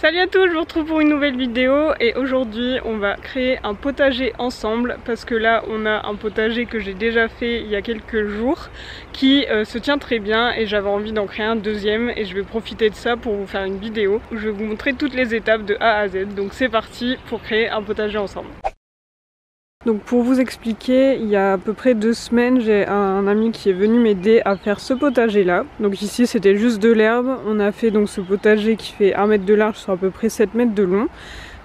Salut à tous, je vous retrouve pour une nouvelle vidéo et aujourd'hui on va créer un potager ensemble parce que là on a un potager que j'ai déjà fait il y a quelques jours qui se tient très bien et j'avais envie d'en créer un deuxième et je vais profiter de ça pour vous faire une vidéo où je vais vous montrer toutes les étapes de A à Z. Donc c'est parti pour créer un potager ensemble. Donc pour vous expliquer, il y a à peu près 2 semaines, j'ai un ami qui est venu m'aider à faire ce potager là. Donc ici c'était juste de l'herbe, on a fait donc ce potager qui fait 1 mètre de large sur à peu près 7 mètres de long.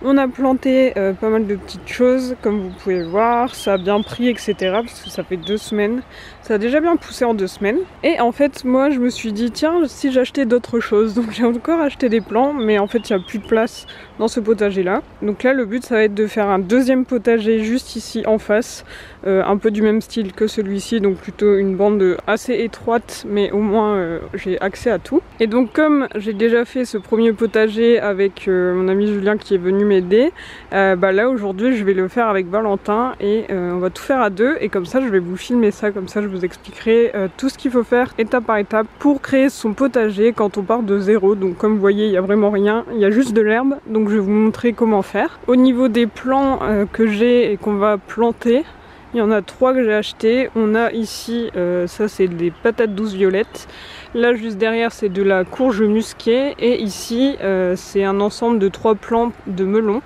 On a planté pas mal de petites choses comme vous pouvez voir, ça a bien pris etc. parce que ça fait 2 semaines, ça a déjà bien poussé en 2 semaines. Et en fait moi je me suis dit tiens si j'achetais d'autres choses, donc j'ai encore acheté des plants mais en fait il n'y a plus de place dans ce potager là. Donc là le but ça va être de faire un deuxième potager juste ici en face, un peu du même style que celui-ci, donc plutôt une bande assez étroite mais au moins j'ai accès à tout. Et donc comme j'ai déjà fait ce premier potager avec mon ami Julien qui est venu m'aider, bah là aujourd'hui je vais le faire avec Valentin et on va tout faire à deux et comme ça je vais vous filmer ça, comme ça je vous expliquerai tout ce qu'il faut faire étape par étape pour créer son potager quand on part de zéro. Donc comme vous voyez il n'y a vraiment rien, il y a juste de l'herbe, donc je vais vous montrer comment faire. Au niveau des plants que j'ai et qu'on va planter, il y en a 3 que j'ai acheté. On a ici, ça c'est des patates douces violettes. Là juste derrière c'est de la courge musquée. Et ici c'est un ensemble de 3 plants de melon.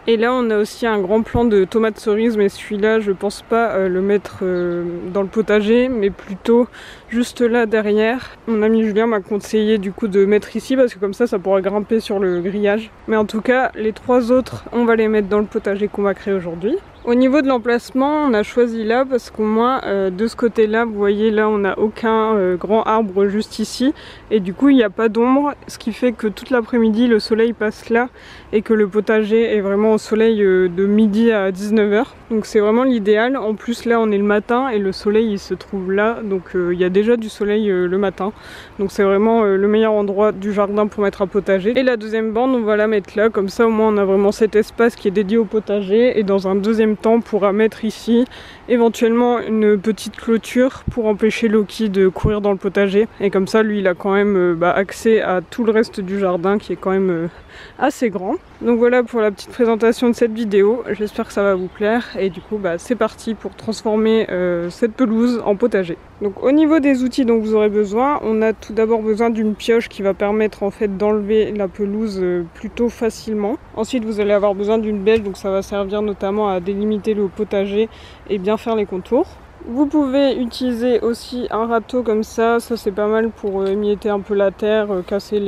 Et là on a aussi un grand plant de tomates cerises, mais celui-là je pense pas le mettre dans le potager, mais plutôt juste là derrière. Mon ami Julien m'a conseillé du coup de mettre ici parce que comme ça pourra grimper sur le grillage. Mais en tout cas les 3 autres on va les mettre dans le potager qu'on va créer aujourd'hui. Au niveau de l'emplacement, on a choisi là parce qu'au moins de ce côté-là, vous voyez là on n'a aucun grand arbre juste ici et du coup il n'y a pas d'ombre, ce qui fait que toute l'après-midi le soleil passe là et que le potager est vraiment au soleil de midi à 19 h. Donc c'est vraiment l'idéal. En plus là on est le matin et le soleil il se trouve là, donc il y a déjà du soleil le matin. Donc c'est vraiment le meilleur endroit du jardin pour mettre un potager. Et la deuxième bande on va la mettre là, comme ça au moins on a vraiment cet espace qui est dédié au potager. Et dans un deuxième temps on pourra mettre ici éventuellement une petite clôture pour empêcher Loki de courir dans le potager. Et comme ça lui il a quand même accès à tout le reste du jardin qui est quand même assez grand. Donc voilà pour la petite présentation de cette vidéo, j'espère que ça va vous plaire et du coup c'est parti pour transformer cette pelouse en potager. Donc au niveau des outils dont vous aurez besoin, on a tout d'abord besoin d'une pioche qui va permettre en fait d'enlever la pelouse plutôt facilement. Ensuite vous allez avoir besoin d'une bêche, donc ça va servir notamment à délimiter le potager et bien faire les contours. Vous pouvez utiliser aussi un râteau comme ça c'est pas mal pour émietter un peu la terre, casser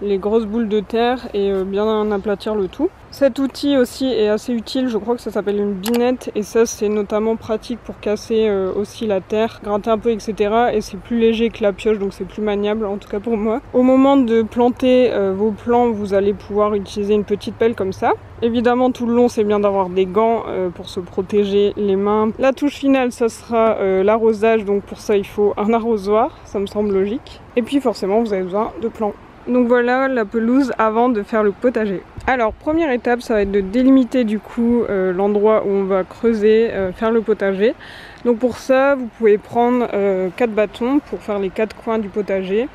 les grosses boules de terre et bien aplatir le tout. Cet outil aussi est assez utile, je crois que ça s'appelle une binette et ça c'est notamment pratique pour casser aussi la terre, gratter un peu etc. Et c'est plus léger que la pioche donc c'est plus maniable en tout cas pour moi. Au moment de planter vos plants vous allez pouvoir utiliser une petite pelle comme ça. Évidemment tout le long c'est bien d'avoir des gants pour se protéger les mains. La touche finale ça sera l'arrosage, donc pour ça il faut un arrosoir, ça me semble logique. Et puis forcément vous avez besoin de plants. Donc voilà la pelouse avant de faire le potager. Alors première étape ça va être de délimiter du coup l'endroit où on va creuser, faire le potager. Donc pour ça vous pouvez prendre 4 bâtons pour faire les 4 coins du potager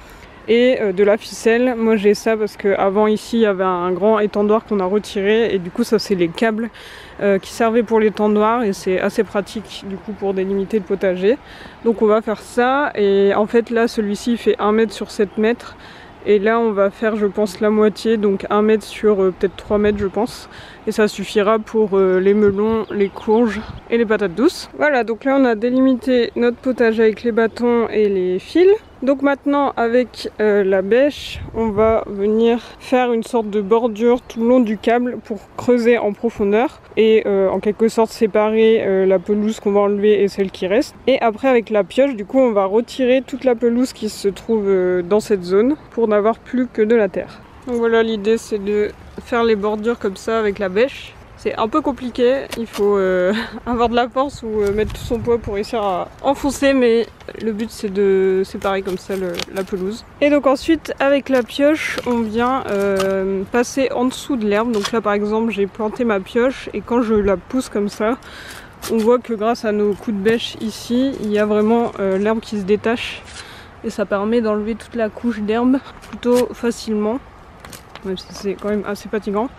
et de la ficelle. Moi j'ai ça parce qu'avant ici il y avait un grand étendoir qu'on a retiré et du coup ça c'est les câbles qui servaient pour l'étendoir et c'est assez pratique du coup pour délimiter le potager. Donc on va faire ça et en fait là celui-ci fait 1 mètre sur 7 mètres. Et là on va faire je pense la moitié, donc 1 mètre sur peut-être 3 mètres je pense. Et ça suffira pour les melons, les courges et les patates douces. Voilà, donc là on a délimité notre potager avec les bâtons et les fils. Donc maintenant avec la bêche on va venir faire une sorte de bordure tout le long du câble pour creuser en profondeur et en quelque sorte séparer la pelouse qu'on va enlever et celle qui reste. Et après avec la pioche du coup on va retirer toute la pelouse qui se trouve dans cette zone pour n'avoir plus que de la terre. Donc voilà, l'idée c'est de faire les bordures comme ça avec la bêche. C'est un peu compliqué, il faut avoir de la force ou mettre tout son poids pour réussir à enfoncer, mais le but c'est de séparer comme ça la pelouse. Et donc ensuite avec la pioche on vient passer en dessous de l'herbe. Donc là par exemple j'ai planté ma pioche et quand je la pousse comme ça, on voit que grâce à nos coups de bêche ici, il y a vraiment l'herbe qui se détache et ça permet d'enlever toute la couche d'herbe plutôt facilement. même si c'est quand même assez fatigant.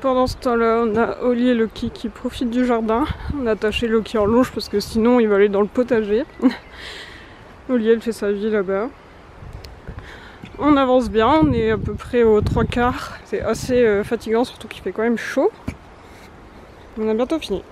Pendant ce temps-là, on a Oli et Loki qui profitent du jardin. On a attaché Loki en longe parce que sinon il va aller dans le potager. Oli elle fait sa vie là-bas. On avance bien, on est à peu près aux 3/4. C'est assez fatigant, surtout qu'il fait quand même chaud. On a bientôt fini.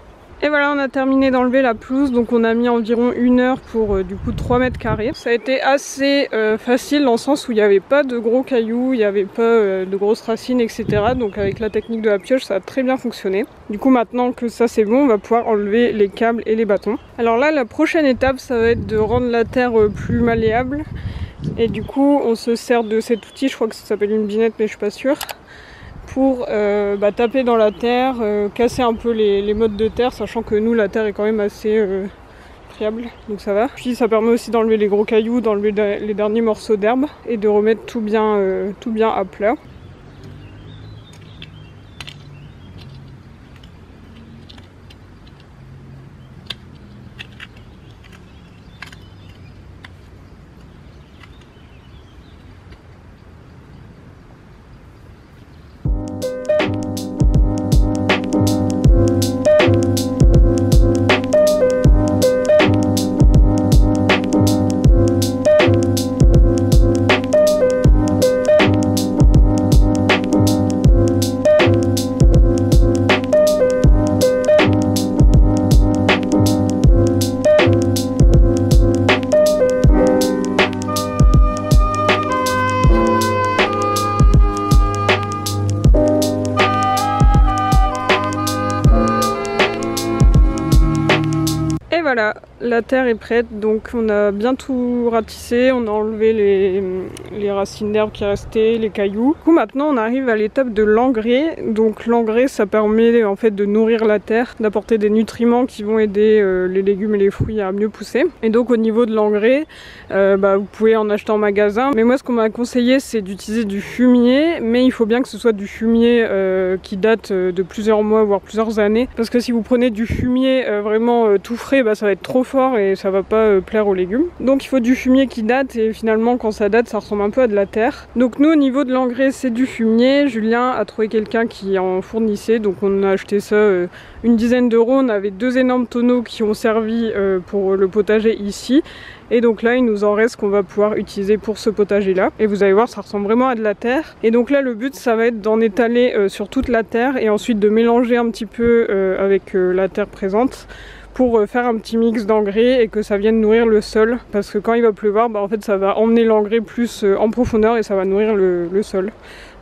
Et voilà, on a terminé d'enlever la pelouse, donc on a mis environ 1 heure pour du coup 3 mètres carrés. Ça a été assez facile dans le sens où il n'y avait pas de gros cailloux, il n'y avait pas de grosses racines, etc. Donc avec la technique de la pioche, ça a très bien fonctionné. Du coup maintenant que ça c'est bon, on va pouvoir enlever les câbles et les bâtons. Alors là, la prochaine étape, ça va être de rendre la terre plus malléable. Et du coup, on se sert de cet outil, je crois que ça s'appelle une binette, mais je suis pas sûre. Pour taper dans la terre, casser un peu les mottes de terre, sachant que nous la terre est quand même assez friable, donc ça va. Puis ça permet aussi d'enlever les gros cailloux, d'enlever les derniers morceaux d'herbe et de remettre tout bien à plat. Et voilà, la terre est prête, donc on a bien tout ratissé, on a enlevé les racines d'herbe qui restaient, les cailloux. Du coup maintenant on arrive à l'étape de l'engrais. Donc l'engrais ça permet en fait de nourrir la terre, d'apporter des nutriments qui vont aider les légumes et les fruits à mieux pousser. Et donc au niveau de l'engrais, vous pouvez en acheter en magasin. Mais moi ce qu'on m'a conseillé c'est d'utiliser du fumier, mais il faut bien que ce soit du fumier qui date de plusieurs mois voire plusieurs années. Parce que si vous prenez du fumier vraiment tout frais, ça va être trop fort et ça va pas plaire aux légumes. Donc il faut du fumier qui date et finalement quand ça date ça ressemble un peu à de la terre. Donc nous au niveau de l'engrais c'est du fumier. Julien a trouvé quelqu'un qui en fournissait, donc on a acheté ça une dizaine d'euros. On avait 2 énormes tonneaux qui ont servi pour le potager ici. Et donc là il nous en reste qu'on va pouvoir utiliser pour ce potager là. Et vous allez voir ça ressemble vraiment à de la terre. Et donc là le but ça va être d'en étaler sur toute la terre et ensuite de mélanger un petit peu avec la terre présente pour faire un petit mix d'engrais et que ça vienne nourrir le sol, parce que quand il va pleuvoir en fait ça va emmener l'engrais plus en profondeur et ça va nourrir le sol.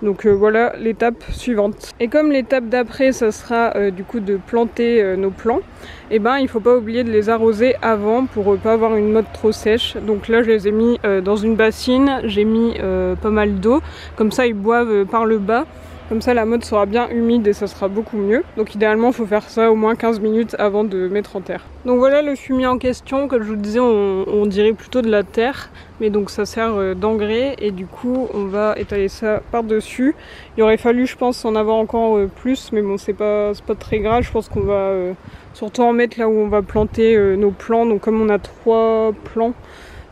Donc voilà l'étape suivante. Et comme l'étape d'après ça sera du coup de planter nos plants, et il faut pas oublier de les arroser avant pour pas avoir une motte trop sèche. Donc là je les ai mis dans une bassine, j'ai mis pas mal d'eau, comme ça ils boivent par le bas. Comme ça la motte sera bien humide et ça sera beaucoup mieux. Donc idéalement il faut faire ça au moins 15 minutes avant de mettre en terre. Donc voilà le fumier en question, comme je vous disais on dirait plutôt de la terre. Mais donc ça sert d'engrais et du coup on va étaler ça par dessus. Il aurait fallu je pense en avoir encore plus, mais bon c'est pas très grave. Je pense qu'on va surtout en mettre là où on va planter nos plants. Donc comme on a 3 plants,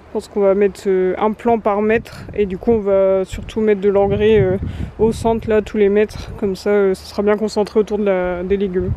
je pense qu'on va mettre un plant par mètre et du coup on va surtout mettre de l'engrais au centre là tous les mètres, comme ça ça sera bien concentré autour des légumes.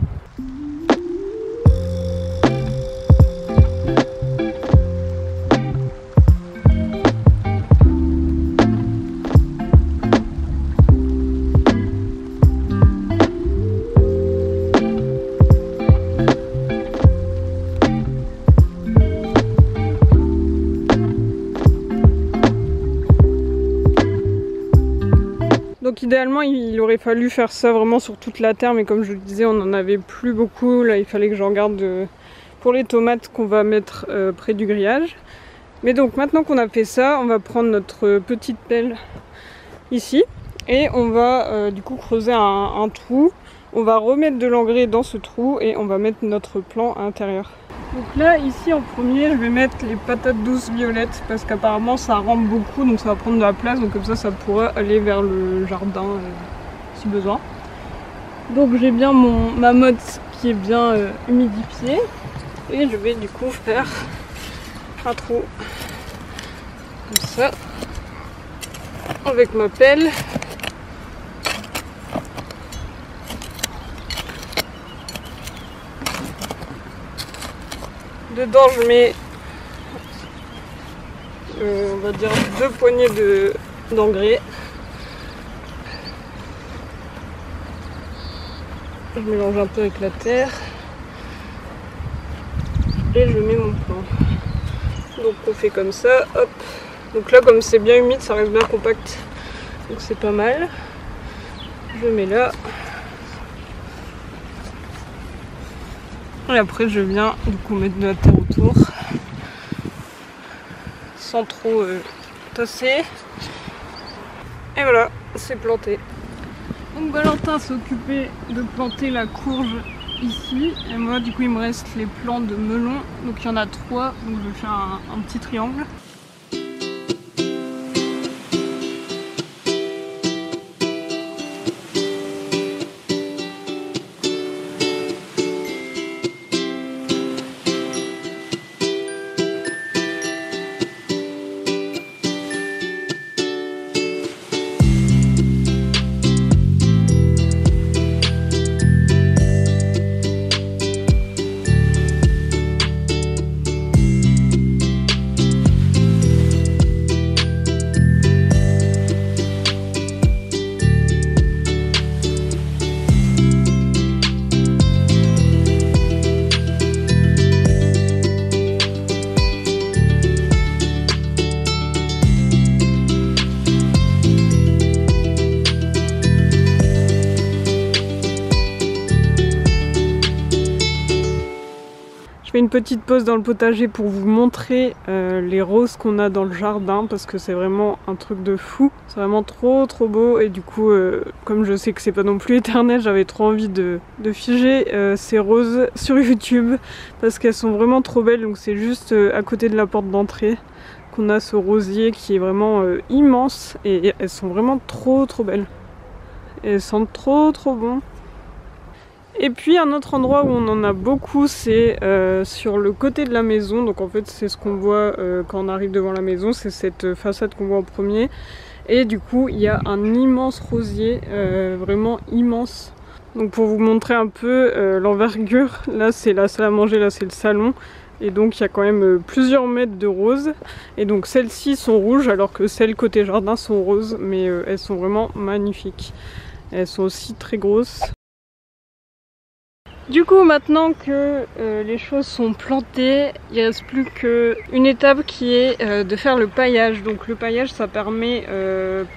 Donc idéalement il aurait fallu faire ça vraiment sur toute la terre, mais comme je le disais on n'en avait plus beaucoup. Là il fallait que j'en garde pour les tomates qu'on va mettre près du grillage. Mais donc maintenant qu'on a fait ça, on va prendre notre petite pelle ici et on va du coup creuser un trou. On va remettre de l'engrais dans ce trou et on va mettre notre plant à l'intérieur. Donc là ici en premier je vais mettre les patates douces violettes parce qu'apparemment ça rampe beaucoup, donc ça va prendre de la place, donc comme ça pourra aller vers le jardin si besoin. Donc j'ai bien ma motte qui est bien humidifiée et je vais du coup faire un trou comme ça avec ma pelle. Dedans je mets on va dire 2 poignées d'engrais. Je mélange un peu avec la terre et je mets mon plant. Donc on fait comme ça, hop. Donc là comme c'est bien humide, ça reste bien compact, donc c'est pas mal. Je mets là. Et après je viens du coup mettre de la terre autour sans trop tasser. Et voilà, c'est planté. Donc Valentin s'est occupé de planter la courge ici. Et moi du coup il me reste les plants de melon. Donc il y en a 3, donc je vais faire un petit triangle. Je fais une petite pause dans le potager pour vous montrer les roses qu'on a dans le jardin parce que c'est vraiment un truc de fou. C'est vraiment trop beau et du coup comme je sais que c'est pas non plus éternel, j'avais trop envie de figer ces roses sur YouTube parce qu'elles sont vraiment trop belles. Donc c'est juste à côté de la porte d'entrée qu'on a ce rosier qui est vraiment immense et elles sont vraiment trop belles. Et elles sentent trop bon. Et puis un autre endroit où on en a beaucoup, c'est sur le côté de la maison. Donc en fait c'est ce qu'on voit quand on arrive devant la maison, c'est cette façade qu'on voit en premier. Et du coup il y a un immense rosier, vraiment immense. Donc pour vous montrer un peu l'envergure, là c'est la salle à manger, là c'est le salon. Et donc il y a quand même plusieurs mètres de roses. Et donc celles-ci sont rouges alors que celles côté jardin sont roses. Mais elles sont vraiment magnifiques. Elles sont aussi très grosses. Du coup maintenant que les choses sont plantées, il ne reste plus qu'une étape qui est de faire le paillage. Donc le paillage ça permet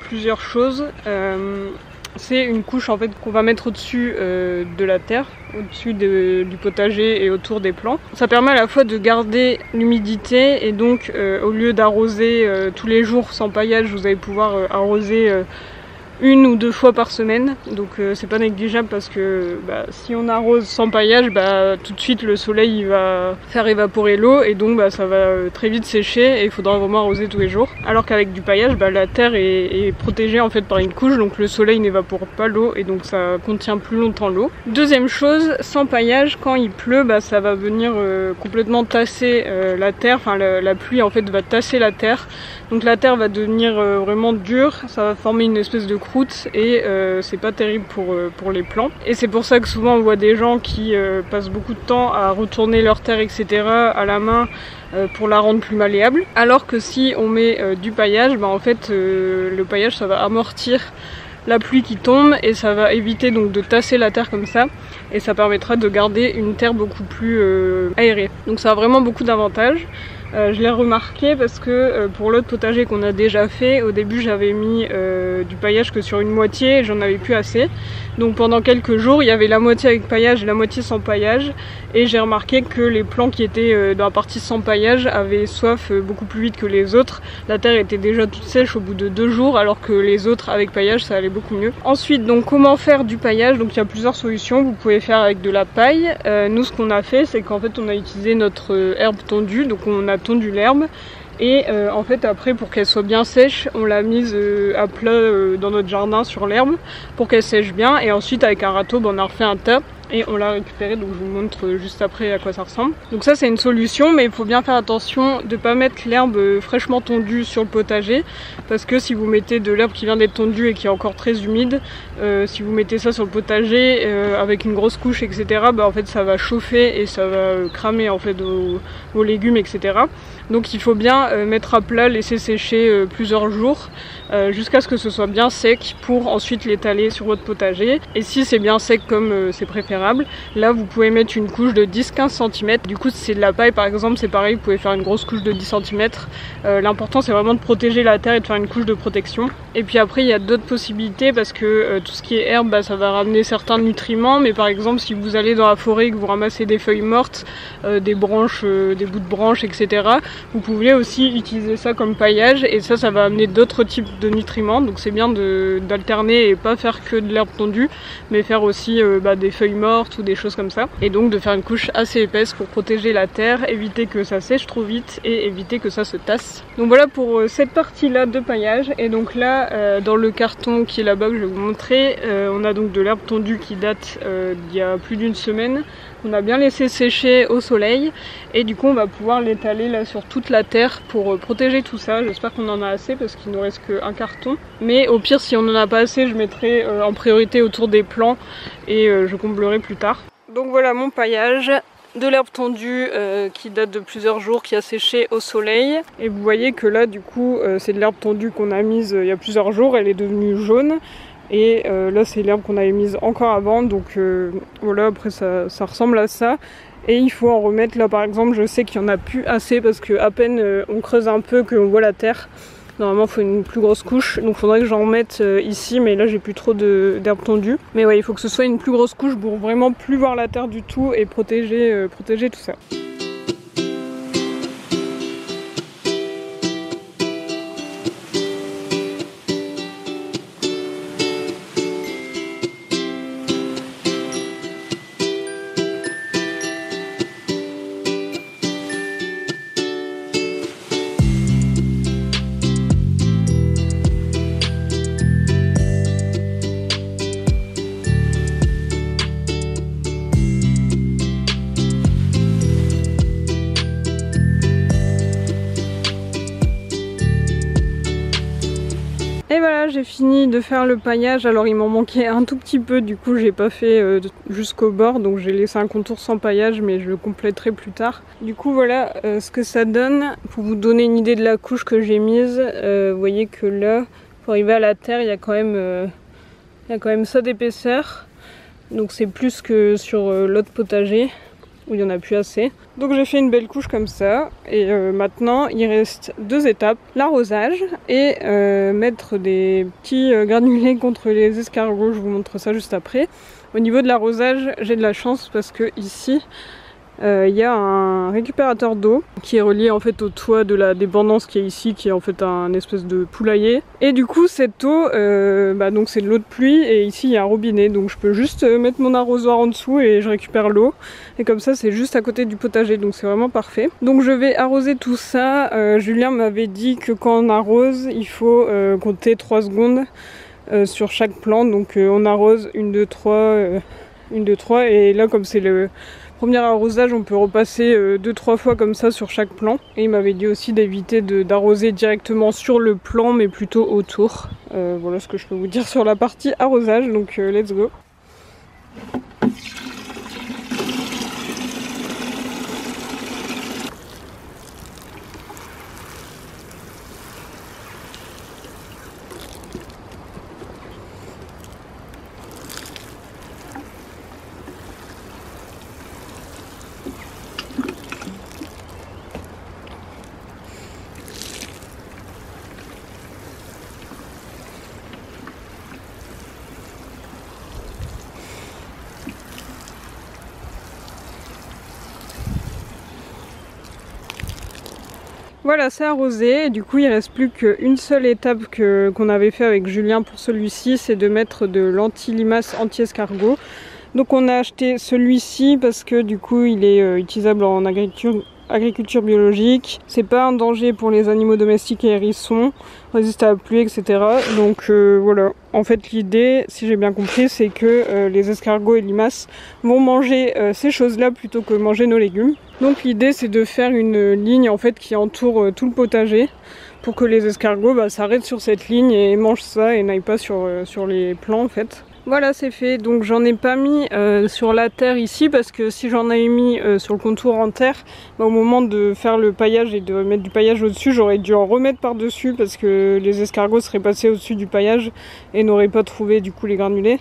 plusieurs choses. C'est une couche en fait qu'on va mettre au-dessus de la terre, au-dessus du potager et autour des plants. Ça permet à la fois de garder l'humidité et donc au lieu d'arroser tous les jours sans paillage, vous allez pouvoir arroser 1 ou 2 fois par semaine, donc c'est pas négligeable parce que si on arrose sans paillage, tout de suite le soleil il va faire évaporer l'eau et donc ça va très vite sécher et il faudra vraiment arroser tous les jours. Alors qu'avec du paillage, la terre est protégée en fait par une couche, donc le soleil n'évapore pas l'eau et donc ça contient plus longtemps l'eau. Deuxième chose, sans paillage, quand il pleut, ça va venir complètement tasser la terre, enfin la pluie en fait va tasser la terre, donc la terre va devenir vraiment dure, ça va former une espèce de croûte et c'est pas terrible pour les plants. Et c'est pour ça que souvent on voit des gens qui passent beaucoup de temps à retourner leur terre etc. à la main pour la rendre plus malléable. Alors que si on met du paillage, en fait le paillage ça va amortir la pluie qui tombe et ça va éviter donc de tasser la terre comme ça et ça permettra de garder une terre beaucoup plus aérée. Donc ça a vraiment beaucoup d'avantages. Je l'ai remarqué parce que pour l'autre potager qu'on a déjà fait, au début j'avais mis du paillage que sur une moitié et j'en avais plus assez. Donc pendant quelques jours il y avait la moitié avec paillage et la moitié sans paillage, et j'ai remarqué que les plants qui étaient dans la partie sans paillage avaient soif beaucoup plus vite que les autres. La terre était déjà toute sèche au bout de 2 jours, alors que les autres avec paillage ça allait beaucoup mieux. Ensuite, donc comment faire du paillage? Donc il y a plusieurs solutions. Vous pouvez faire avec de la paille. Nous, ce qu'on a fait, c'est qu'en fait on a utilisé notre herbe tondue, donc on a tondu l'herbe. Et en fait après, pour qu'elle soit bien sèche, on l'a mise à plat dans notre jardin sur l'herbe pour qu'elle sèche bien, et ensuite avec un râteau on a refait un tas et on l'a récupéré, donc je vous montre juste après à quoi ça ressemble. Donc ça c'est une solution, mais il faut bien faire attention de ne pas mettre l'herbe fraîchement tondue sur le potager, parce que si vous mettez de l'herbe qui vient d'être tondue et qui est encore très humide, si vous mettez ça sur le potager avec une grosse couche etc, en fait ça va chauffer et ça va cramer en fait vos légumes etc. Donc il faut bien mettre à plat, laisser sécher plusieurs jours jusqu'à ce que ce soit bien sec pour ensuite l'étaler sur votre potager. Et si c'est bien sec comme c'est préférable, là vous pouvez mettre une couche de 10-15 cm. Du coup si c'est de la paille par exemple, c'est pareil, vous pouvez faire une grosse couche de 10 cm. L'important c'est vraiment de protéger la terre et de faire une couche de protection. Et puis après il y a d'autres possibilités, parce que tout ce qui est herbe, ça va ramener certains nutriments, mais par exemple si vous allez dans la forêt et que vous ramassez des feuilles mortes, des branches, des bouts de branches etc, vous pouvez aussi utiliser ça comme paillage, et ça va amener d'autres types de nutriments. Donc c'est bien d'alterner et pas faire que de l'herbe tondue, mais faire aussi des feuilles mortes ou des choses comme ça, et donc de faire une couche assez épaisse pour protéger la terre, éviter que ça sèche trop vite et éviter que ça se tasse. Donc voilà pour cette partie là de paillage. Et donc là dans le carton qui est là-bas que je vais vous montrer, on a donc de l'herbe tondue qui date d'il y a plus d'une semaine. On a bien laissé sécher au soleil, et du coup on va pouvoir l'étaler là sur toute la terre pour protéger tout ça. J'espère qu'on en a assez parce qu'il nous reste qu'un carton, mais au pire si on en a pas assez, je mettrai en priorité autour des plants et je comblerai plus tard. Donc voilà mon paillage, de l'herbe tondue qui date de plusieurs jours, qui a séché au soleil. Et vous voyez que là du coup c'est de l'herbe tondue qu'on a mise il y a plusieurs jours, elle est devenue jaune. Et là c'est l'herbe qu'on avait mise encore avant, donc voilà, après ça ressemble à ça. Et il faut en remettre, là par exemple je sais qu'il n'y en a plus assez, parce que à peine on creuse un peu qu'on voit la terre. Normalement il faut une plus grosse couche, donc il faudrait que j'en mette ici, mais là j'ai plus trop d'herbe tondue. Mais ouais, il faut que ce soit une plus grosse couche pour vraiment plus voir la terre du tout et protéger tout ça. Et voilà, j'ai fini de faire le paillage. Alors il m'en manquait un tout petit peu, du coup j'ai pas fait jusqu'au bord, donc j'ai laissé un contour sans paillage, mais je le compléterai plus tard. Du coup voilà ce que ça donne. Pour vous donner une idée de la couche que j'ai mise, vous voyez que là, pour arriver à la terre, il y a quand même ça d'épaisseur. Donc c'est plus que sur l'autre potager où il n'y en a plus assez. Donc j'ai fait une belle couche comme ça, et maintenant il reste 2 étapes, l'arrosage et mettre des petits granulés contre les escargots. Je vous montre ça juste après. Au niveau de l'arrosage, j'ai de la chance parce que ici il y a un récupérateur d'eau qui est relié en fait au toit de la dépendance qui est ici, qui est en fait un espèce de poulailler. Et du coup cette eau, donc c'est de l'eau de pluie, et ici il y a un robinet, donc je peux juste mettre mon arrosoir en dessous et je récupère l'eau. Et comme ça c'est juste à côté du potager, donc c'est vraiment parfait. Donc je vais arroser tout ça. Julien m'avait dit que quand on arrose, il faut compter 3 secondes sur chaque plante. Donc on arrose 1, 2, 3, 1, 2, 3, et là comme c'est le premier arrosage, on peut repasser 2-3 fois comme ça sur chaque plant. Et il m'avait dit aussi d'éviter d'arroser directement sur le plant, mais plutôt autour. Voilà ce que je peux vous dire sur la partie arrosage, donc let's go. Voilà, c'est arrosé et du coup il reste plus qu'une seule étape qu'on avait fait avec Julien pour celui-ci, c'est de mettre de l'anti-limace anti-escargot. Donc on a acheté celui-ci parce que du coup il est utilisable en agriculture biologique. C'est pas un danger pour les animaux domestiques et hérissons, résiste à la pluie, etc. Donc voilà, en fait l'idée, si j'ai bien compris, c'est que les escargots et limaces vont manger ces choses-là plutôt que manger nos légumes. Donc l'idée c'est de faire une ligne en fait qui entoure tout le potager pour que les escargots s'arrêtent sur cette ligne et mangent ça et n'aillent pas sur les plants en fait. Voilà, c'est fait. Donc j'en ai pas mis sur la terre ici parce que si j'en avais mis sur le contour en terre, au moment de faire le paillage et de mettre du paillage au-dessus, j'aurais dû en remettre par-dessus parce que les escargots seraient passés au-dessus du paillage et n'auraient pas trouvé du coup les granulés.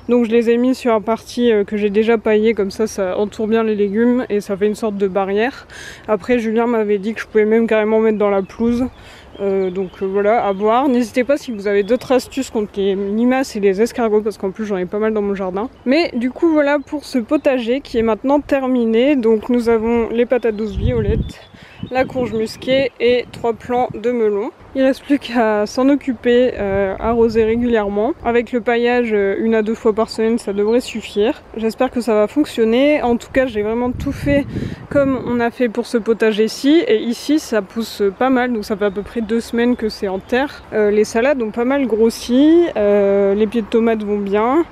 Donc je les ai mis sur la partie que j'ai déjà paillée, comme ça ça entoure bien les légumes et ça fait une sorte de barrière. Après Julien m'avait dit que je pouvais même carrément mettre dans la pelouse. Voilà, à voir. N'hésitez pas si vous avez d'autres astuces contre les limaces et les escargots parce qu'en plus j'en ai pas mal dans mon jardin. Mais du coup voilà pour ce potager qui est maintenant terminé. Donc nous avons les patates douces violettes, la courge musquée et 3 plants de melon. Il reste plus qu'à s'en occuper, arroser régulièrement. Avec le paillage 1 à 2 fois par semaine, ça devrait suffire. J'espère que ça va fonctionner. En tout cas, j'ai vraiment tout fait comme on a fait pour ce potager-ci. Et ici, ça pousse pas mal. Donc ça fait à peu près 2 semaines que c'est en terre. Les salades ont pas mal grossi. Les pieds de tomates vont bien.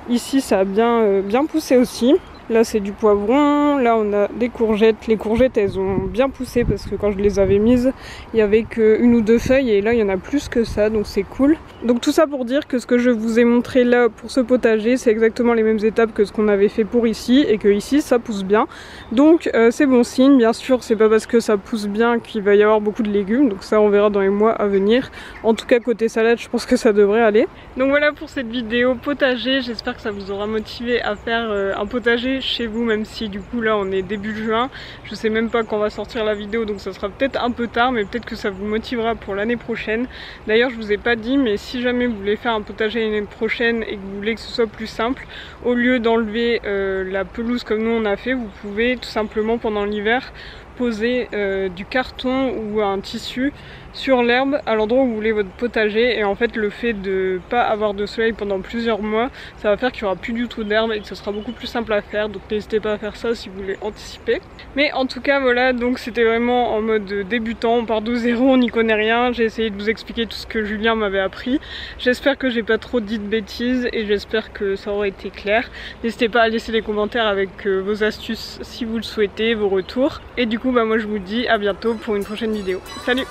Ici, ça a bien poussé aussi. Là c'est du poivron, là on a des courgettes. Les courgettes elles ont bien poussé parce que quand je les avais mises il y avait que 1 ou 2 feuilles et là il y en a plus que ça, donc c'est cool. Donc tout ça pour dire que ce que je vous ai montré là pour ce potager c'est exactement les mêmes étapes que ce qu'on avait fait pour ici et que ici ça pousse bien. Donc c'est bon signe, bien sûr c'est pas parce que ça pousse bien qu'il va y avoir beaucoup de légumes, donc ça on verra dans les mois à venir. En tout cas côté salade je pense que ça devrait aller. Donc voilà pour cette vidéo potager, j'espère que ça vous aura motivé à faire un potager chez vous, même si du coup là on est début juin, je sais même pas quand va sortir la vidéo donc ça sera peut-être un peu tard, mais peut-être que ça vous motivera pour l'année prochaine. D'ailleurs je vous ai pas dit, mais si jamais vous voulez faire un potager l'année prochaine et que vous voulez que ce soit plus simple, au lieu d'enlever la pelouse comme nous on a fait, vous pouvez tout simplement pendant l'hiver poser du carton ou un tissu sur l'herbe à l'endroit où vous voulez votre potager, et en fait le fait de pas avoir de soleil pendant plusieurs mois ça va faire qu'il n'y aura plus du tout d'herbe et que ce sera beaucoup plus simple à faire, donc n'hésitez pas à faire ça si vous voulez anticiper. Mais en tout cas voilà, donc c'était vraiment en mode débutant, on part de zéro, on n'y connaît rien, j'ai essayé de vous expliquer tout ce que Julien m'avait appris. J'espère que j'ai pas trop dit de bêtises et j'espère que ça aura été clair. N'hésitez pas à laisser des commentaires avec vos astuces si vous le souhaitez, vos retours, et du coup moi je vous dis à bientôt pour une prochaine vidéo. Salut!